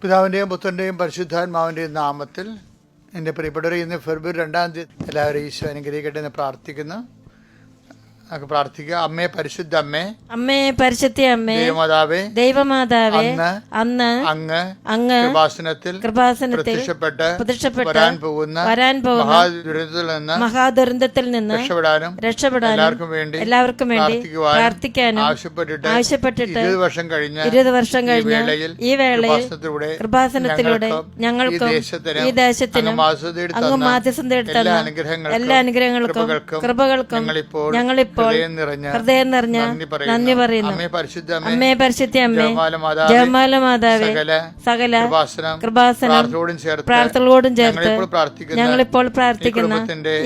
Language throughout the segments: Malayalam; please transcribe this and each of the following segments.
പിതാവിൻ്റെയും പുത്രൻ്റെയും പരിശുദ്ധാത്മാവിൻ്റെയും നാമത്തിൽ എൻ്റെ പ്രിയപ്പെട്ടവരെ, ഇന്ന് ഫെബ്രുവരി 2 എല്ലാവരും ഈശോ അനുഗ്രഹിക്കട്ടെ എന്ന് പ്രാർത്ഥിക്കുന്നു. നമുക്ക് പ്രാർത്ഥിക്കുക. അമ്മേ, പരിശുദ്ധ അമ്മേ, അമ്മേ, പരിശുദ്ധ അമ്മേ, ദൈവമാതാവേ, ദൈവമാതാവേ, അന്ന് അങ്ങ് കൃപാസനത്തിൽ പ്രത്യക്ഷപ്പെട്ട് വരാൻ പോകുന്ന മഹാദുരന്തത്തിൽ നിന്ന് രക്ഷപ്പെടാനും എല്ലാവർക്കും വേണ്ടി പ്രാർത്ഥിക്കാനും ആവശ്യപ്പെട്ടിട്ട് 20 വർഷം കഴിഞ്ഞ് ഈ വേളയിൽ കൃപാസനത്തിലൂടെ ഞങ്ങൾക്കും ഈ ദേശത്തിനും അങ്ങ് മാധ്യസ്ഥം തേടുന്ന എല്ലാ അനുഗ്രഹങ്ങൾക്കും കൃപകൾക്കും ഞങ്ങളിപ്പോൾ ഹൃദയം നിറഞ്ഞ നന്ദി പറയുന്നു. അമ്മേ, പരിശുദ്ധ അമ്മേ, ജപമാല മാതാവേ, സകല കൃപാസനം പ്രാർത്ഥനകളോടും ചേർത്ത് ഞങ്ങളിപ്പോൾ പ്രാർത്ഥിക്കുന്ന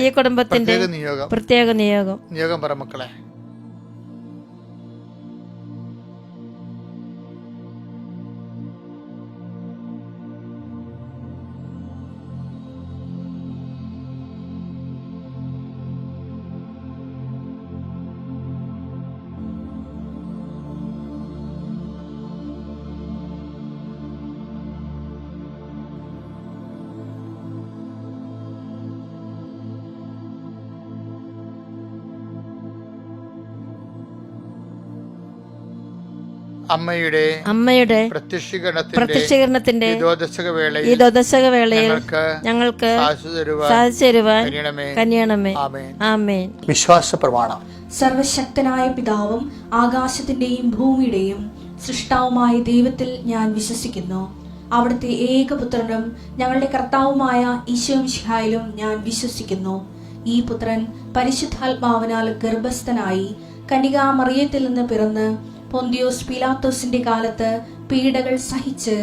ഈ കുടുംബത്തിന്റെ പ്രത്യേക നിയോഗം പറ മക്കളെ. അമ്മയുടെ പ്രത്യക്ഷീകരണത്തിന്റെ ഈ ദോദശക വേളയിൽ ഞങ്ങൾക്ക് സാധിച്ചു തരുവാൻ കനിയണമേ. ആമേൻ. വിശ്വാസ പ്രമാണം. സർവശക്തനായ പിതാവും ആകാശത്തിന്റെയും ഭൂമിയുടെയും സൃഷ്ടാവുമായ ദൈവത്തിൽ ഞാൻ വിശ്വസിക്കുന്നു. അവിടുത്തെ ഏകപുത്രനും ഞങ്ങളുടെ കർത്താവുമായ ഈശോ മിശിഹായിലും ഞാൻ വിശ്വസിക്കുന്നു. ഈ പുത്രൻ പരിശുദ്ധാത്മാവിനാൽ ഗർഭസ്ഥനായി കന്യകാമറിയത്തിൽ നിന്ന് പിറന്ന് പൊന്തിയോസ് പീലാത്തോസിന്റെ കാലത്ത് പീഡകൾ സഹിച്ച്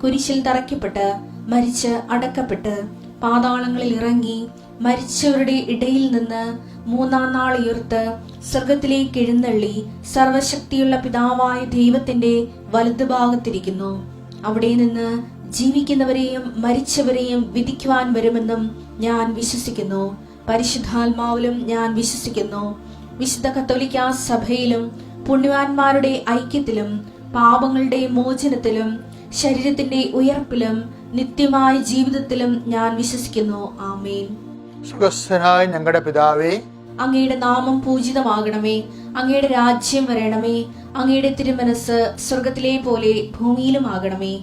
കുരിശിൽ തറയ്ക്കപ്പെട്ട് മരിച്ച് അടക്കപ്പെട്ട് പാതാളങ്ങളിൽ ഇറങ്ങി മരിച്ചവരുടെ ഇടയിൽ നിന്ന് 3-ാം നാൾ ഉയർത്ത് സ്വർഗത്തിലേക്ക് എഴുന്നള്ളി സർവശക്തിയുള്ള പിതാവായ ദൈവത്തിന്റെ വലതുഭാഗത്തിരിക്കുന്നു. അവിടെ നിന്ന് ജീവിക്കുന്നവരെയും മരിച്ചവരെയും വിധിക്കുവാൻ വരുമെന്നും ഞാൻ വിശ്വസിക്കുന്നു. പരിശുദ്ധാത്മാവിലും ഞാൻ വിശ്വസിക്കുന്നു. വിശുദ്ധ കത്തോലിക്കാ സഭയിലും പുണ്യവാന്മാരുടെ ഐക്യത്തിലും പാപങ്ങളുടെ മോചനത്തിലും ശരീരത്തിന്റെ ഉയർപ്പിലും നിത്യമായ ജീവിതത്തിലും ഞാൻ വിശ്വസിക്കുന്നു. ആമേൻ. സ്വർഗ്ഗസ്ഥനായ ഞങ്ങളുടെ പിതാവേ, അങ്ങയുടെ നാമം പൂജിതമാകണമേ. അങ്ങയുടെ രാജ്യം വരണമേ. അങ്ങയുടെ തിരുമനസ് സ്വർഗത്തിലെ പോലെ ഭൂമിയിലും ആകണമേ.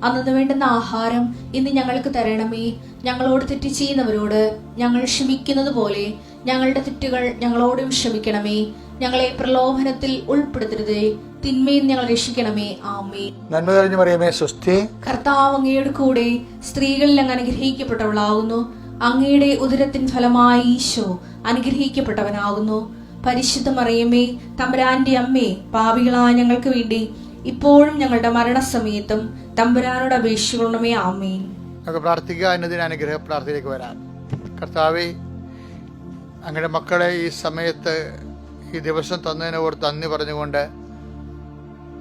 അന്നു വേണ്ടുന്ന ആഹാരം ഇന്ന് ഞങ്ങൾക്ക് തരണമേ. ഞങ്ങളോട് തെറ്റ് ചെയ്യുന്നവരോട് ഞങ്ങൾ ക്ഷമിക്കുന്നത് പോലെ ഞങ്ങളുടെ തെറ്റുകൾ ഞങ്ങളോടും ക്ഷമിക്കണമേ. ഞങ്ങളെ പ്രലോഭനത്തിൽ ഉൾപ്പെടുത്തരുതേ, തിന്മയിൽ ഞങ്ങൾ രക്ഷിക്കണമേ. ആമേൻ. നന്മ നിറഞ്ഞ മറിയമേ, സ്വസ്തി. കർത്താവ് അങ്ങയുടെ കൂടെ സ്ത്രീകളിൽ അങ്ങ് അനുഗ്രഹിക്കപ്പെട്ടവളാകുന്നു. അങ്ങയുടെ ഉദരത്തിൻ ഫലമായി ഈശോ അനുഗ്രഹിക്കപ്പെട്ടവനാകുന്നു. പരിശുദ്ധ മറിയമേ, തമ്പുരാന്റെ അമ്മേ, പാപികളായ ഞങ്ങൾക്ക് വേണ്ടി ഇപ്പോഴും ഞങ്ങളുടെ മരണസമയത്തും തമ്പുരാനോട് അപേക്ഷിക്കണമേ. ആമേൻ. നമുക്ക് പ്രാർത്ഥിക്കുക. എന്നതിന് അനുഗ്രഹ പ്രാർത്ഥനയിലേക്ക് വരാം. കർത്താവേ, അങ്ങയുടെ മക്കളെ ഈ സമയത്ത് ഈ ദിവസം തന്നതിന് ഓർത്ത് നന്ദി പറഞ്ഞുകൊണ്ട്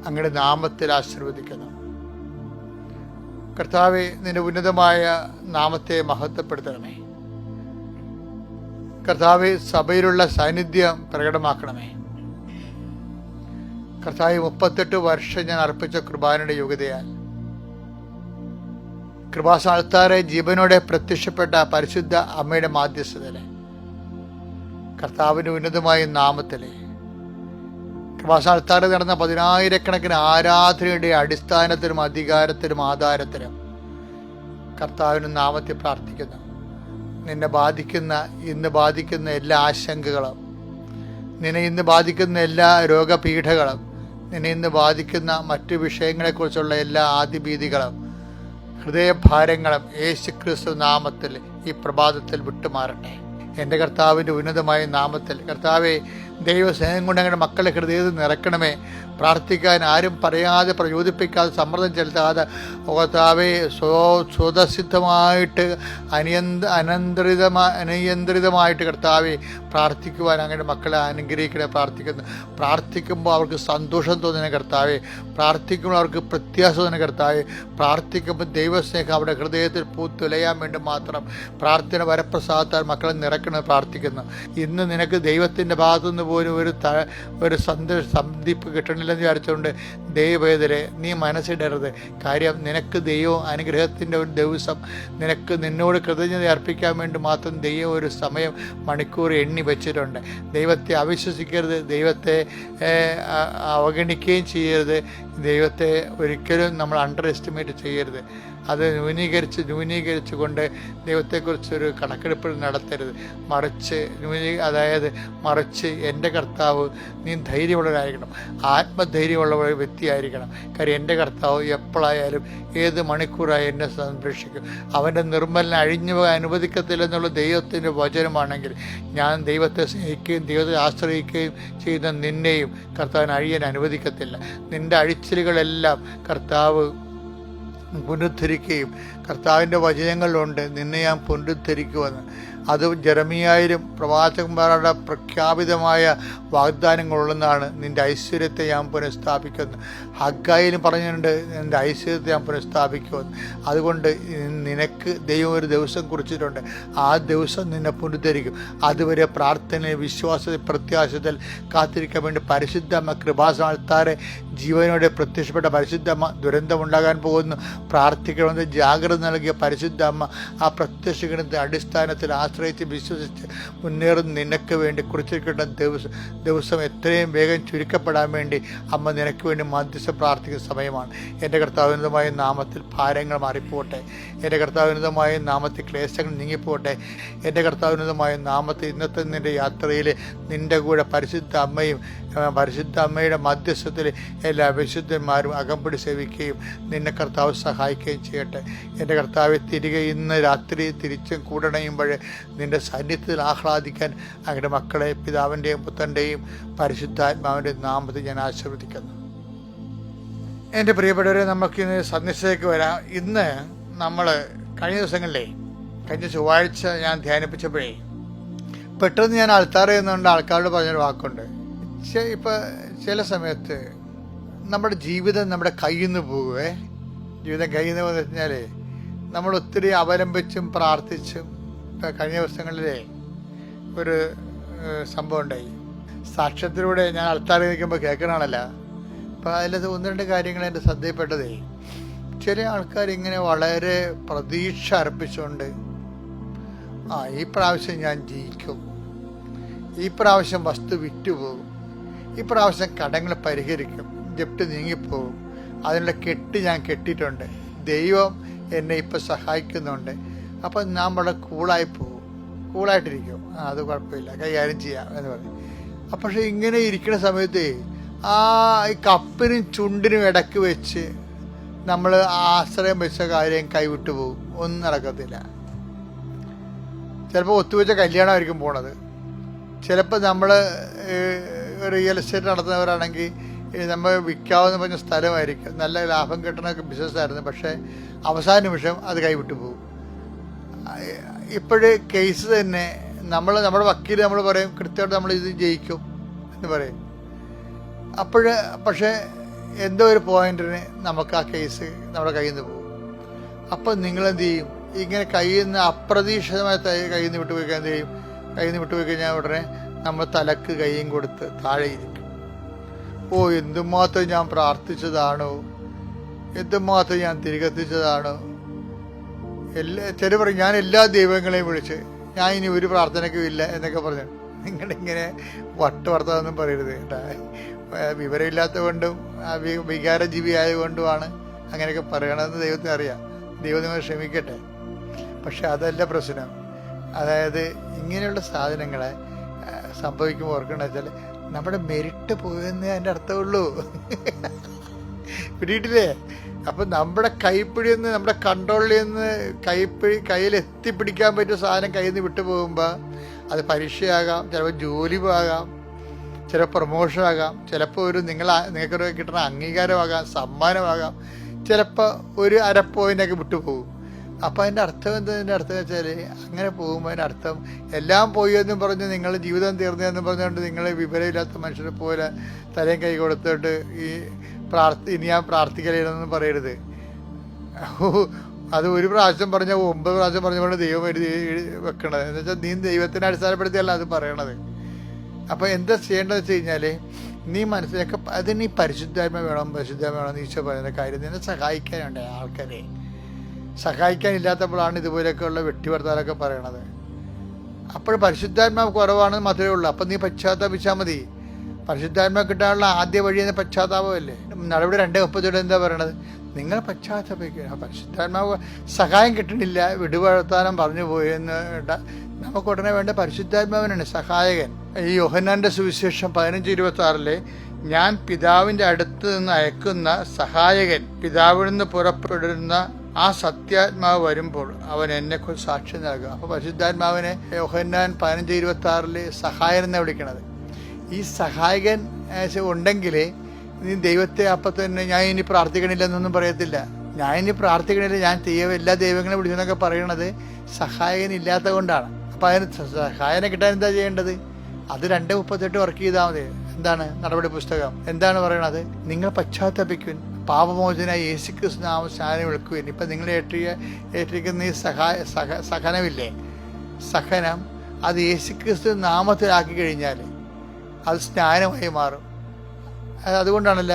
അങ്ങയുടെ നാമത്തിൽ ആശീർവദിക്കുന്നു. കർത്താവേ, നിന്റെ ഉന്നതമായ നാമത്തെ മഹത്വപ്പെടുത്തണമേ. കർത്താവേ, സഭയിലുള്ള സാന്നിധ്യം പ്രകടമാക്കണമേ. കർത്താവേ, 38 വർഷം ഞാൻ അർപ്പിച്ച കുർബാനയുടെ യോഗ്യതയാൽ കൃപാസ്ഥാനത്താറെ ജീവനോടെ പ്രത്യക്ഷപ്പെട്ട പരിശുദ്ധ അമ്മയുടെ മാധ്യസ്ഥതയിലെ കർത്താവിന്റെ ഉന്നതമായ നാമത്തിലെ കൃപാസ്ഥാനത്താറെ നടന്ന 10,000-കണക്കിന് ആരാധനയുടെ അടിസ്ഥാനത്തിലും അധികാരത്തിലും ആധാരത്തിലും കർത്താവിന്റെ നാമത്തെ പ്രാർത്ഥിക്കുന്നു. ഇന്ന് ബാധിക്കുന്ന എല്ലാ ആശങ്കകളും, നിന്നെ ഇന്ന് ബാധിക്കുന്ന എല്ലാ രോഗപീഠകളും, നിന്നെ ഇന്ന് ബാധിക്കുന്ന മറ്റു വിഷയങ്ങളെക്കുറിച്ചുള്ള എല്ലാ ആദിഭീതികളും, ഹൃദയഭാരങ്ങളും യേശുക്രിസ്തു നാമത്തിൽ ഈ പ്രഭാതത്തിൽ വിട്ടുമാറട്ടെ. എൻ്റെ കർത്താവിൻ്റെ ഉന്നതമായ നാമത്തിൽ കർത്താവെ, ദൈവസ്നേഹം കൊണ്ട് ഞങ്ങളുടെ മക്കളെ ഹൃദയത്തിൽ നിറക്കണമേ. പ്രാർത്ഥിക്കാൻ ആരും പറയാതെ പ്രചോദിപ്പിക്കാതെ സമ്മർദ്ദം ചെലുത്താതെ കർത്താവെ, സ്വതസിദ്ധമായിട്ട് അനിയന്ത്രിതമായിട്ട് കർത്താവെ പ്രാർത്ഥിക്കുവാൻ അങ്ങനെ മക്കളെ അനുഗ്രഹിക്കണേ. പ്രാർത്ഥിക്കുമ്പോൾ അവർക്ക് സന്തോഷം തോന്നുന്ന കർത്താവെ, പ്രാർത്ഥിക്കുമ്പോൾ അവർക്ക് പ്രത്യാശ തോന്നുന്ന കർത്താവെ, പ്രാർത്ഥിക്കുമ്പോൾ ദൈവസ്നേഹം അവരുടെ ഹൃദയത്തിൽ പൂത്തുലയാൻ വേണ്ടി മാത്രം പ്രാർത്ഥന വരപ്രസാദത്താൽ മക്കളെ നിറക്കണമെന്ന് പ്രാർത്ഥിക്കുന്നു. ഇന്ന് നിനക്ക് ദൈവത്തിൻ്റെ ഭാഗത്തുനിന്ന് പോലും ഒരു സന്ധിപ്പ് കിട്ടണില്ല നടക്കത്തില്ലെന്ന് വിചാരിച്ചുകൊണ്ട് ദൈവവേദരെ നീ മനസ്സിടരുത്. കാര്യം നിനക്ക് ദൈവം അനുഗ്രഹത്തിൻ്റെ ഒരു ദിവസം, നിന്നോട് കൃതജ്ഞത അർപ്പിക്കാൻ വേണ്ടി മാത്രം ദൈവം ഒരു സമയം, മണിക്കൂർ എണ്ണി വെച്ചിട്ടുണ്ട്. ദൈവത്തെ അവിശ്വസിക്കരുത്, ദൈവത്തെ അവഗണിക്കുകയും ചെയ്യരുത്, ദൈവത്തെ ഒരിക്കലും നമ്മൾ അണ്ടർ എസ്റ്റിമേറ്റ് ചെയ്യരുത്. അത് ന്യൂനീകരിച്ചു കൊണ്ട് ദൈവത്തെക്കുറിച്ചൊരു കണക്കെടുപ്പ് നടത്തരുത്. മറിച്ച് എൻ്റെ കർത്താവ്, നീ ധൈര്യമുള്ളവരായിരിക്കണം, ആത്മധൈര്യമുള്ള വ്യക്തിയായിരിക്കണം. കാര്യം എൻ്റെ കർത്താവ് എപ്പോഴായാലും ഏത് മണിക്കൂറായി എന്നെ സംരക്ഷിക്കും. അവൻ്റെ നിർമ്മലനെ അഴിഞ്ഞു പോകാൻ അനുവദിക്കത്തില്ലെന്നുള്ള ദൈവത്തിൻ്റെ വചനമാണെങ്കിൽ ഞാൻ ദൈവത്തെ സ്നേഹിക്കുകയും ദൈവത്തെ ആശ്രയിക്കുകയും ചെയ്യുന്ന നിന്നെയും കർത്താവിനെ അഴിയാൻ അനുവദിക്കത്തില്ല. നിൻ്റെ അഴിച്ചിലുകളെല്ലാം കർത്താവ് പുനരുദ്ധരിക്കുകയും കർത്താവിൻ്റെ വചനങ്ങളിലുണ്ട് നിന്നെ ഞാൻ പുനരുദ്ധരിക്കുമെന്ന്. അത് ജെറമിയായിലും പ്രവാചകന്മാരുടെ പ്രഖ്യാപിതമായ വാഗ്ദാനങ്ങളുള്ളതാണ്. നിൻ്റെ ഐശ്വര്യത്തെ ഞാൻ പുനഃസ്ഥാപിക്കുന്നു. ഹഗ്ഗായിലും പറഞ്ഞിട്ടുണ്ട് നിൻ്റെ ഐശ്വര്യത്തെ ഞാൻ പുനഃസ്ഥാപിക്കുമെന്ന്. അതുകൊണ്ട് നിനക്ക് ദൈവം ഒരു ദിവസം കുറിച്ചിട്ടുണ്ട്. ആ ദിവസം നിന്നെ പുനരുദ്ധരിക്കും. അതുവരെ പ്രാർത്ഥനയിൽ, വിശ്വാസത്തിൽ, പ്രത്യാശത്തിൽ കാത്തിരിക്കാൻ വേണ്ടി പരിശുദ്ധമ്മ കൃപാസനത്താറെ ജീവനോടെ പ്രത്യക്ഷപ്പെട്ട പരിശുദ്ധമ്മ ദുരന്തമുണ്ടാകാൻ പോകുന്നു. പ്രാർത്ഥിക്കണമെന്ന് ജാഗ്രത നൽകിയ പരിശുദ്ധ അമ്മ ആ പ്രത്യക്ഷഗണത്തെ അടിസ്ഥാനത്തിൽ ആശ്രയിച്ച് വിശ്വസിച്ച് മുന്നേറുന്ന നിനക്ക് വേണ്ടി കുറിച്ചിരിക്കേണ്ട ദിവസം എത്രയും വേഗം ചുരുക്കപ്പെടാൻ വേണ്ടി അമ്മ നിനക്ക് വേണ്ടി മധ്യസ്ഥ പ്രാർത്ഥിക്കുന്ന സമയമാണ്. എൻ്റെ കർത്താവിനുതമായ നാമത്തിൽ ഭാരങ്ങൾ മാറിപ്പോട്ടെ. എൻ്റെ കർത്താവിനുതമായ നാമത്തിൽ ക്ലേശങ്ങൾ നീങ്ങിപ്പോട്ടെ. എൻ്റെ കർത്താവിനുതമായ നാമത്തിൽ ഇന്നത്തെ നിൻ്റെ യാത്രയിൽ നിൻ്റെ കൂടെ പരിശുദ്ധ അമ്മയുടെ മധ്യസ്ഥത്തിൽ എല്ലാ വിശുദ്ധന്മാരും അകമ്പടി സേവിക്കുകയും നിന്നെ കർത്താവ് സഹായിക്കുകയും ചെയ്യട്ടെ. എൻ്റെ കർത്താവെ, തിരികെ ഇന്ന് രാത്രി തിരിച്ചും കൂടണയുമ്പോൾ നിൻ്റെ സാന്നിധ്യത്തിൽ ആഹ്ലാദിക്കാൻ അങ്ങയുടെ മക്കളെ പിതാവിൻ്റെയും പുത്രൻ്റെയും പരിശുദ്ധാത്മാവിൻ്റെ നാമത്തിൽ ഞാൻ ആശീർവദിക്കുന്നു. എൻ്റെ പ്രിയപ്പെട്ടവരെ, നമുക്കിന്ന് സന്ദേശത്തേക്ക് വരാം. ഇന്ന് നമ്മൾ കഴിഞ്ഞ ചൊവ്വാഴ്ച ഞാൻ ധ്യാനിപ്പിച്ചപ്പോഴേ പെട്ടെന്ന് ഞാൻ അൾത്താറ എന്നുകൊണ്ട് ആൾക്കാരോട് പറഞ്ഞൊരു വാക്കുണ്ട്. ഇപ്പം ചില സമയത്ത് നമ്മുടെ ജീവിതം നമ്മുടെ കയ്യിൽ നിന്ന് പോകുവേ. ജീവിതം കയ്യിൽ നിന്ന് പോകുന്ന വെച്ചാൽ നമ്മൾ ഒത്തിരി അവലംബിച്ചും പ്രാർത്ഥിച്ചും. ഇപ്പം കഴിഞ്ഞ ദിവസങ്ങളിലെ ഒരു സംഭവം ഉണ്ടായി. സാക്ഷ്യത്തിലൂടെ ഞാൻ അൾത്താറിൽ നിൽക്കുമ്പോൾ കേൾക്കണമല്ലോ. അപ്പം അതിലത് ഒന്ന് രണ്ട് കാര്യങ്ങൾ എൻ്റെ ശ്രദ്ധയിൽപ്പെട്ടതേ, ചില ആൾക്കാർ ഇങ്ങനെ വളരെ പ്രതീക്ഷ അർപ്പിച്ചുകൊണ്ട് ഈ പ്രാവശ്യം ഞാൻ ജയിക്കും, ഈ പ്രാവശ്യം വസ്തു വിറ്റുപോകും, ഈ പ്രാവശ്യം കടങ്ങൾ പരിഹരിക്കും, ജപ്തി നീങ്ങിപ്പോകും, അതിനുള്ള കെട്ട് ഞാൻ കെട്ടിയിട്ടുണ്ട്, ദൈവം എന്നെ ഇപ്പം സഹായിക്കുന്നുണ്ട്, അപ്പം ഞാൻ വളരെ കൂളായിട്ടിരിക്കും, അത് കുഴപ്പമില്ല, കൈകാര്യം ചെയ്യാം എന്ന് പറയും. പക്ഷെ ഇങ്ങനെ ഇരിക്കുന്ന സമയത്ത് ഈ കപ്പിനും ചുണ്ടിനും ഇടയ്ക്ക് വെച്ച് നമ്മൾ ആശ്രയം വെച്ച കാര്യം കൈവിട്ടു പോകും, ഒന്നും നടക്കത്തില്ല. ചിലപ്പോൾ ഒത്തുവെച്ച കല്യാണമായിരിക്കും പോണത്. ചിലപ്പോൾ നമ്മൾ റിയൽ എസ്റ്റേറ്റ് നടത്തുന്നവരാണെങ്കിൽ നമ്മൾ വിൽക്കാമെന്ന് പറഞ്ഞ സ്ഥലമായിരിക്കും, നല്ല ലാഭം കിട്ടുന്ന ബിസിനസ്സായിരുന്നു, പക്ഷേ അവസാന നിമിഷം അത് കൈവിട്ടു പോകും. ഇപ്പോഴ് കേസ് തന്നെ നമ്മുടെ വക്കീൽ നമ്മൾ പറയും കൃത്യമായിട്ട് നമ്മൾ ഇത് ജയിക്കും എന്ന് പറയും. പക്ഷേ എന്തോ ഒരു പോയിന്റിന് നമുക്ക് ആ കേസ് നമ്മുടെ കയ്യിൽ നിന്ന് പോകും. അപ്പം നിങ്ങളെന്ത് ചെയ്യും? ഇങ്ങനെ കയ്യിൽ നിന്ന് അപ്രതീക്ഷിതമായി കയ്യിൽ നിന്ന് വിട്ടുപോയി എന്ത് ചെയ്യും? കയ്യിൽ നിന്ന് വിട്ടുപോയി കഴിഞ്ഞാൽ ഉടനെ നമ്മൾ തലക്ക് കയ്യും കൊടുത്ത് താഴെ ഇരിക്കും. എന്തുമാത്രം ഞാൻ പ്രാർത്ഥിച്ചതാണോ, എന്തുമാത്രം ഞാൻ തിരികെത്തിച്ചതാണോ. ചില പറയും ഞാൻ എല്ലാ ദൈവങ്ങളെയും വിളിച്ച് ഞാൻ ഇനി ഒരു പ്രാർത്ഥനയ്ക്കും ഇല്ല എന്നൊക്കെ പറഞ്ഞു. നിങ്ങളിങ്ങനെ വർത്തമാനമൊന്നും പറയരുത് കേട്ടാ. വിവരമില്ലാത്തത് കൊണ്ടും വികാരജീവി ആയതുകൊണ്ടുമാണ് അങ്ങനെയൊക്കെ പറയണമെന്ന് ദൈവത്തിന് അറിയാം. ദൈവം നിങ്ങൾ ക്ഷമിക്കട്ടെ. പക്ഷെ അതല്ല പ്രശ്നം. അതായത് ഇങ്ങനെയുള്ള സാധനങ്ങളെ സംഭവിക്കുമ്പോൾ ഓർക്കണമെന്ന് വെച്ചാൽ നമ്മുടെ മെരിറ്റ് പോയെന്നേ അതിൻ്റെ അർത്ഥമുള്ളൂ. പിടിയിട്ടില്ലേ? അപ്പം നമ്മുടെ കൈപ്പിടിയിൽ നിന്ന്, നമ്മുടെ കൺട്രോളിൽ നിന്ന് കയ്യിൽ എത്തിപ്പിടിക്കാൻ പറ്റിയ സാധനം കയ്യിൽ നിന്ന് വിട്ടു പോകുമ്പോൾ അത് പരീക്ഷയാകാം, ചിലപ്പോൾ ജോലി ആകാം, ചിലപ്പോൾ പ്രൊമോഷനാകാം, ചിലപ്പോൾ നിങ്ങൾക്കൊരു കിട്ടുന്ന അംഗീകാരമാകാം, സമ്മാനമാകാം, ചിലപ്പോൾ ഒരു അര പോയിൻ്റൊക്കെ വിട്ടുപോകും. അപ്പോൾ അതിൻ്റെ അർത്ഥം എന്തതിൻ്റെ അർത്ഥം വെച്ചാൽ അങ്ങനെ പോകുമ്പോൾ അതിൻ്റെ അർത്ഥം എല്ലാം പോയി എന്നും പറഞ്ഞ് നിങ്ങൾ ജീവിതം തീർന്നതെന്നും പറഞ്ഞുകൊണ്ട് നിങ്ങൾ വിവരമില്ലാത്ത മനുഷ്യരെ പോലെ തലയും കൈ കൊടുത്തിട്ട് ഇനി ഞാൻ പ്രാർത്ഥിക്കലെന്ന് പറയരുത്. അത് ഒരു പ്രാവശ്യം പറഞ്ഞാൽ 9 പ്രാവശ്യം പറഞ്ഞുകൊണ്ട് ദൈവം എഴുതി വെക്കണത് എന്ന് വെച്ചാൽ നീ ദൈവത്തിനെ അടിസ്ഥാനപ്പെടുത്തിയല്ല അത് പറയണത്. അപ്പോൾ എന്താ ചെയ്യേണ്ടതെന്ന് വെച്ച് കഴിഞ്ഞാൽ നീ മനസ്സിലാക്ക, അതിന് ഈ പരിശുദ്ധാത്മ വേണം എന്ന് ഈശോ പറയുന്ന കാര്യം നിന്നെ സഹായിക്കാനുണ്ട്. ആൾക്കാരെ സഹായിക്കാനില്ലാത്തപ്പോഴാണ് ഇതുപോലെയൊക്കെയുള്ള വെട്ടിവർത്താനൊക്കെ പറയണത്. അപ്പോൾ പരിശുദ്ധാത്മാവ് കുറവാണെന്ന് മാത്രമേ ഉള്ളൂ. അപ്പം നീ പശ്ചാത്താപിച്ചാൽ മതി. പരിശുദ്ധാത്മാവ് കിട്ടാനുള്ള ആദ്യ വഴി എന്ന പശ്ചാത്താപമല്ലേ. നടപടി 2:37 എന്താ പറയണത്? നിങ്ങൾ പശ്ചാത്തപിക്കുക. പരിശുദ്ധാത്മാവ് സഹായം കിട്ടണില്ല, വിടുവർത്താനം പറഞ്ഞു പോയെന്ന് നമുക്ക് ഉടനെ വേണ്ട പരിശുദ്ധാത്മാവിനാണ് സഹായകൻ. ഈ യോഹന്നാന്റെ സുവിശേഷം 15:26 ഞാൻ പിതാവിന്റെ അടുത്ത് നിന്ന് അയക്കുന്ന സഹായകൻ, പിതാവിൽ നിന്ന് പുറപ്പെടുന്ന ആ സത്യാത്മാവ് വരുമ്പോൾ അവൻ എന്നെക്കുറിച്ച് സാക്ഷി നൽകുക. അപ്പോൾ പരിശുദ്ധാത്മാവിനെ യോഹന്നാൻ 15:26 സഹായൻ എന്നാണ് വിളിക്കണത്. ഈ സഹായകൻ ഉണ്ടെങ്കിൽ നീ ദൈവത്തെ അപ്പം തന്നെ ഞാൻ ഇനി പ്രാർത്ഥിക്കണില്ലെന്നൊന്നും പറയത്തില്ല. ഞാൻ ഇനി പ്രാർത്ഥിക്കണില്ല, ഞാൻ എല്ലാ ദൈവങ്ങളെ വിളിച്ചെന്നൊക്കെ പറയണത് സഹായകൻ ഇല്ലാത്ത കൊണ്ടാണ്. അപ്പം അതിന് സഹായനെ കിട്ടാൻ എന്താ ചെയ്യേണ്ടത്? അത് 2:38 വർക്ക് ചെയ്താൽ മതി. എന്താണ് നടപടി പുസ്തകം എന്താണ് പറയണത്? നിങ്ങൾ പശ്ചാത്തപിക്കുവിൻ, പാപമോചനായി യേശുക്രിസ്തു നാമം സ്നാനം എടുക്കുവിൻ. ഇപ്പം നിങ്ങൾ ഏറ്റിരിക്കുന്ന ഈ സഹനമില്ലേ, സഹനം, അത് യേശുക്രിസ്തു നാമത്തിലാക്കി കഴിഞ്ഞാൽ അത് സ്നാനമായി മാറും. അതുകൊണ്ടാണല്ല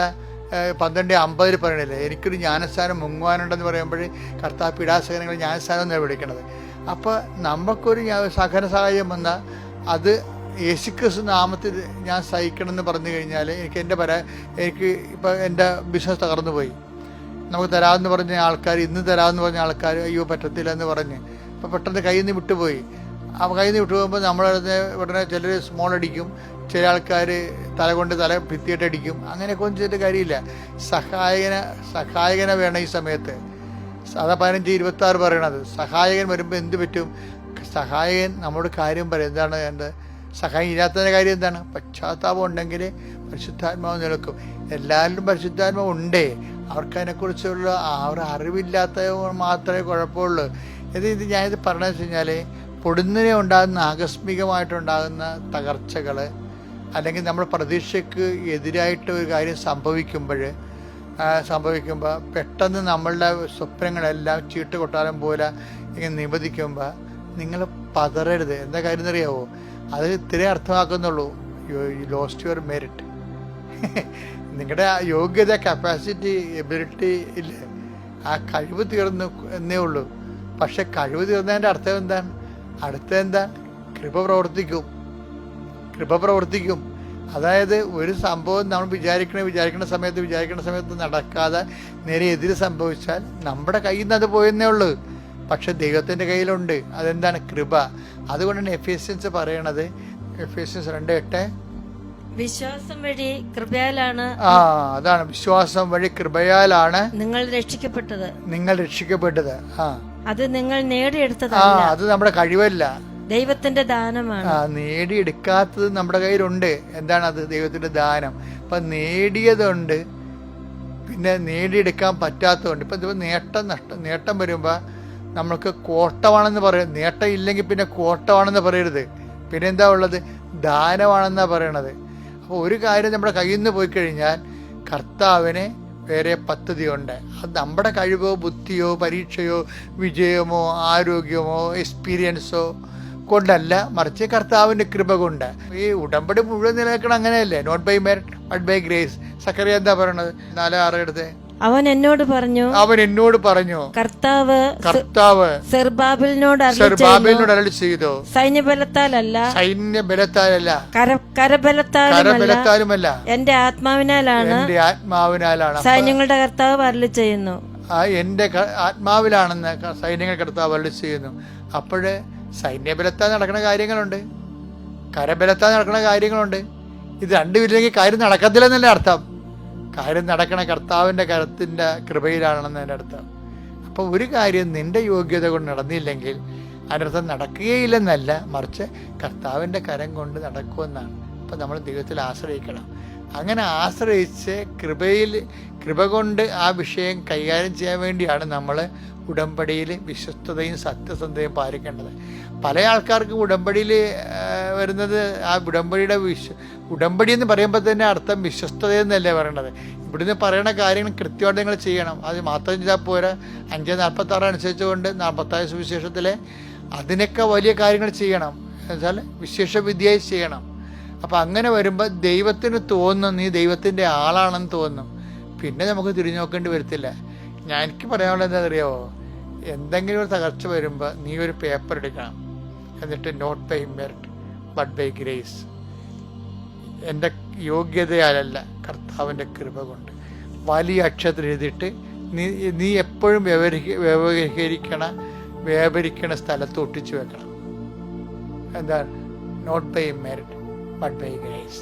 12:50 പറയണില്ലേ, എനിക്കൊരു ജ്ഞാനസ്ഥാനം മുങ്ങുവാനുണ്ടെന്ന് പറയുമ്പോൾ കർത്താവ് പീഡാസഹനങ്ങൾ ജ്ഞാനസ്ഥാനം എന്നാണ് വിളിക്കണത്. അപ്പോൾ നമുക്കൊരു സഹന സഹായം വന്നാൽ അത് യേശുക്രിസ്തു നാമത്തിൽ ഞാൻ സഹിക്കണമെന്ന് പറഞ്ഞു കഴിഞ്ഞാൽ എനിക്ക് ഇപ്പം എൻ്റെ ബിസിനസ് തകർന്നു പോയി. നമുക്ക് തരാമെന്ന് പറഞ്ഞ ആൾക്കാർ, ഇന്ന് തരാമെന്ന് പറഞ്ഞ ആൾക്കാർ അയ്യോ പറ്റത്തില്ല എന്ന് പറഞ്ഞ് അപ്പോൾ പെട്ടെന്ന് കയ്യിൽ നിന്ന് വിട്ടുപോയി. ആ കയ്യിൽ നിന്ന് വിട്ടുപോകുമ്പോൾ ഉടനെ ചിലർ സ്മോൾ അടിക്കും, ചില ആൾക്കാർ തല കൊണ്ട് തല ഭിത്തിയിട്ടടിക്കും. അങ്ങനെയൊക്കെ ഒന്നും ചെയ്തിട്ട് കാര്യമില്ല. സഹായകനെ വേണം ഈ സമയത്ത്. അതാ 15:26 പറയണത്. സഹായകൻ വരുമ്പോൾ എന്ത് പറ്റും? സഹായകൻ നമ്മോട് കാര്യം പറയും. എന്താണ് വേണ്ടത്? സഹായം ഇല്ലാത്തതിൻ്റെ കാര്യം എന്താണ്? പശ്ചാത്താപം ഉണ്ടെങ്കിൽ പരിശുദ്ധാത്മാവ് നിൽക്കും. എല്ലാവരിലും പരിശുദ്ധാത്മാവ് ഉണ്ടേ, അവർക്ക് അതിനെക്കുറിച്ചുള്ള അറിവില്ലാത്ത മാത്രമേ കുഴപ്പമുള്ളൂ. ഇത് ഞാനിത് പറഞ്ഞതെന്ന് വെച്ച് കഴിഞ്ഞാൽ പൊടുന്നനെ ഉണ്ടാകുന്ന ആകസ്മികമായിട്ടുണ്ടാകുന്ന തകർച്ചകൾ, അല്ലെങ്കിൽ നമ്മുടെ പ്രതീക്ഷയ്ക്ക് എതിരായിട്ട് ഒരു കാര്യം സംഭവിക്കുമ്പോൾ പെട്ടെന്ന് നമ്മളുടെ സ്വപ്നങ്ങളെല്ലാം ചീട്ട് കൊട്ടാരം പോലെ ഇങ്ങനെ നിബന്ധിക്കുമ്പോൾ നിങ്ങൾ പതറരുത്. എന്താ കാര്യം എന്നറിയാവോ? അത് ഇത്രേ അർത്ഥമാക്കുന്നുള്ളൂ, യു ലോസ്റ്റ് യുവർ മെറിറ്റ്. നിങ്ങളുടെ യോഗ്യത, കപ്പാസിറ്റി, എബിലിറ്റി ഇല്ലേ, ആ കഴിവ് തീർന്നു എന്നേ ഉള്ളൂ. പക്ഷെ കഴിവ് തീർന്നതിൻ്റെ അർത്ഥം എന്താണ്? അടുത്തെന്താ? കൃപ പ്രവർത്തിക്കും. അതായത് ഒരു സംഭവം നമ്മൾ വിചാരിക്കുന്ന സമയത്ത് നടക്കാതെ നേരെ എതിര് സംഭവിച്ചാൽ നമ്മുടെ കയ്യിൽ നിന്ന് അത് പോയെന്നേ ഉള്ളൂ. പക്ഷെ ദൈവത്തിൻ്റെ കയ്യിലുണ്ട്. അതെന്താണ്? കൃപ. അതുകൊണ്ടാണ് എഫേസ്യൻസ് പറയണത്, എഫേസ്യൻസ് 2:8 വിശ്വാസം വഴി കൃപയാലാണ്. അതാണ്, വിശ്വാസം വഴി കൃപയാലാണ് നിങ്ങൾ രക്ഷിക്കപ്പെട്ടത്. അത് നിങ്ങൾ നേടിയെടുത്തതല്ല, അത് നമ്മുടെ കഴിവല്ല, ദൈവത്തിന്റെ ദാനമാണ്. നേടിയെടുക്കാത്തത് നമ്മുടെ കയ്യിലുണ്ട്. എന്താണ് അത്? ദൈവത്തിന്റെ ദാനം. അപ്പൊ നേടിയതുണ്ട്, പിന്നെ നേടിയെടുക്കാൻ പറ്റാത്തതുണ്ട്. ഇപ്പം നേട്ടം വരുമ്പോൾ നമ്മൾക്ക് കോട്ടമാണെന്ന് പറയും. നേട്ടം ഇല്ലെങ്കിൽ പിന്നെ കോട്ടമാണെന്ന് പറയരുത്. പിന്നെ എന്താ ഉള്ളത്? ദാനമാണെന്നാണ് പറയണത്. അപ്പോൾ ഒരു കാര്യം നമ്മുടെ കയ്യിൽ നിന്ന് പോയി കഴിഞ്ഞാൽ കർത്താവിന് വേറെ പദ്ധതിയുണ്ട്. അത് നമ്മുടെ കഴിവോ ബുദ്ധിയോ പരീക്ഷയോ വിജയമോ ആരോഗ്യമോ എക്സ്പീരിയൻസോ കൊണ്ടല്ല, മറിച്ച് കർത്താവിൻ്റെ കൃപ കൊണ്ട്. ഈ ഉടമ്പടി മുഴുവൻ നിലനിൽക്കണം അങ്ങനെയല്ലേ? Not by merit but by grace. Zacharia എന്താ പറയണത്? 4:6 എടുത്ത് അവൻ എന്നോട് പറഞ്ഞു കർത്താവ് സെറുബ്ബാബേലിനോട് അരുളി ചെയ്തു, സൈന്യബലത്താലല്ല കരബലത്താലുമല്ല എന്റെ ആത്മാവിനാലാണ് സൈന്യങ്ങളുടെ കർത്താവ് അരുളി ചെയ്യുന്നു. എന്റെ ആത്മാവിലാണെന്ന് സൈന്യങ്ങളുടെ കർത്താവ് അരുളി ചെയ്യുന്നു. അപ്പോഴ് സൈന്യബലത്താൽ നടക്കുന്ന കാര്യങ്ങളുണ്ട്, കരബലത്താൽ നടക്കുന്ന കാര്യങ്ങളുണ്ട്. ഇത് രണ്ടുമില്ലെങ്കിൽ കാര്യം നടക്കത്തില്ലെന്നല്ലേ അർത്ഥം. കാര്യം നടക്കണ കർത്താവിൻ്റെ കരത്തിൻ്റെ കൃപയിലാണെന്ന് എൻ്റെ അർത്ഥം. അപ്പോൾ ഒരു കാര്യം നിന്റെ യോഗ്യത കൊണ്ട് നടന്നില്ലെങ്കിൽ അതിനർത്ഥം നടക്കുകയില്ലെന്നല്ല, മറിച്ച് കർത്താവിൻ്റെ കരം കൊണ്ട് നടക്കുമെന്നാണ്. അപ്പം നമ്മൾ ദൈവത്തിൽ ആശ്രയിക്കണം. അങ്ങനെ ആശ്രയിച്ച് കൃപ കൊണ്ട് ആ വിഷയം കൈകാര്യം ചെയ്യാൻ വേണ്ടിയാണ് നമ്മൾ ഉടമ്പടിയിൽ വിശ്വസ്തതയും സത്യസന്ധതയും പാലിക്കേണ്ടത്. പല ആൾക്കാർക്കും ഉടമ്പടിയിൽ വരുന്നത് ആ ഉടമ്പടി എന്ന് പറയുമ്പോൾ തന്നെ അർത്ഥം വിശ്വസ്തതയെന്നല്ലേ പറയണത്. ഇവിടുന്ന് പറയുന്ന കാര്യങ്ങൾ കൃത്യമായിട്ട് നിങ്ങൾ ചെയ്യണം. അത് മാത്രം ചെയ്താൽ പോരാ. 5:46 അനുസരിച്ചുകൊണ്ട് 40 സുവിശേഷത്തിലെ അതിനൊക്കെ വലിയ കാര്യങ്ങൾ ചെയ്യണം. എന്നുവെച്ചാൽ വിശേഷ വിദ്യയായി ചെയ്യണം. അപ്പം അങ്ങനെ വരുമ്പോൾ ദൈവത്തിന് തോന്നും നീ ദൈവത്തിൻ്റെ ആളാണെന്ന് തോന്നും. പിന്നെ നമുക്ക് തിരിഞ്ഞു നോക്കേണ്ടി വരത്തില്ല. എനിക്ക് പറയാനുള്ളത് എന്താ അറിയാമോ, എന്തെങ്കിലും ഒരു തകർച്ച വരുമ്പോൾ നീ ഒരു പേപ്പർ എടുക്കണം, എന്നിട്ട് not by merit but by grace, എൻ്റെ യോഗ്യതയാലല്ല കർത്താവിൻ്റെ കൃപ കൊണ്ട് വലിയ അക്ഷരത്തിൽ എഴുതിയിട്ട് നീ എപ്പോഴും വ്യാപരിക്കണ സ്ഥലത്ത് ഒട്ടിച്ചു വെക്കണം. എന്താ? Not by merit but by grace.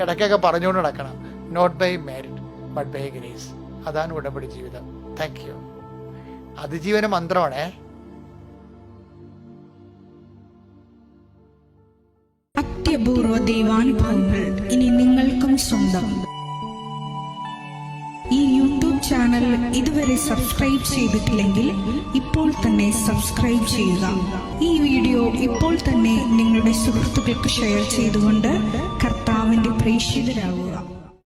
ഇടയ്ക്കൊക്കെ പറഞ്ഞുകൊണ്ട് നടക്കണം, not by merit but by grace. അതാണ് ഉടമ്പടി ജീവിതം. Thank you. അതിജീവന മന്ത്രമാണേ. അത്യപൂർവ ദൈവാനുഭവങ്ങൾ ഇനി നിങ്ങൾക്കും സ്വന്തം. ഈ യൂട്യൂബ് ചാനൽ ഇതുവരെ സബ്സ്ക്രൈബ് ചെയ്തിട്ടില്ലെങ്കിൽ ഇപ്പോൾ തന്നെ സബ്സ്ക്രൈബ് ചെയ്യുക. ഈ വീഡിയോ ഇപ്പോൾ തന്നെ നിങ്ങളുടെ സുഹൃത്തുക്കൾക്ക് ഷെയർ ചെയ്തുകൊണ്ട് കർത്താവിന്റെ പ്രേക്ഷിതരാകുക.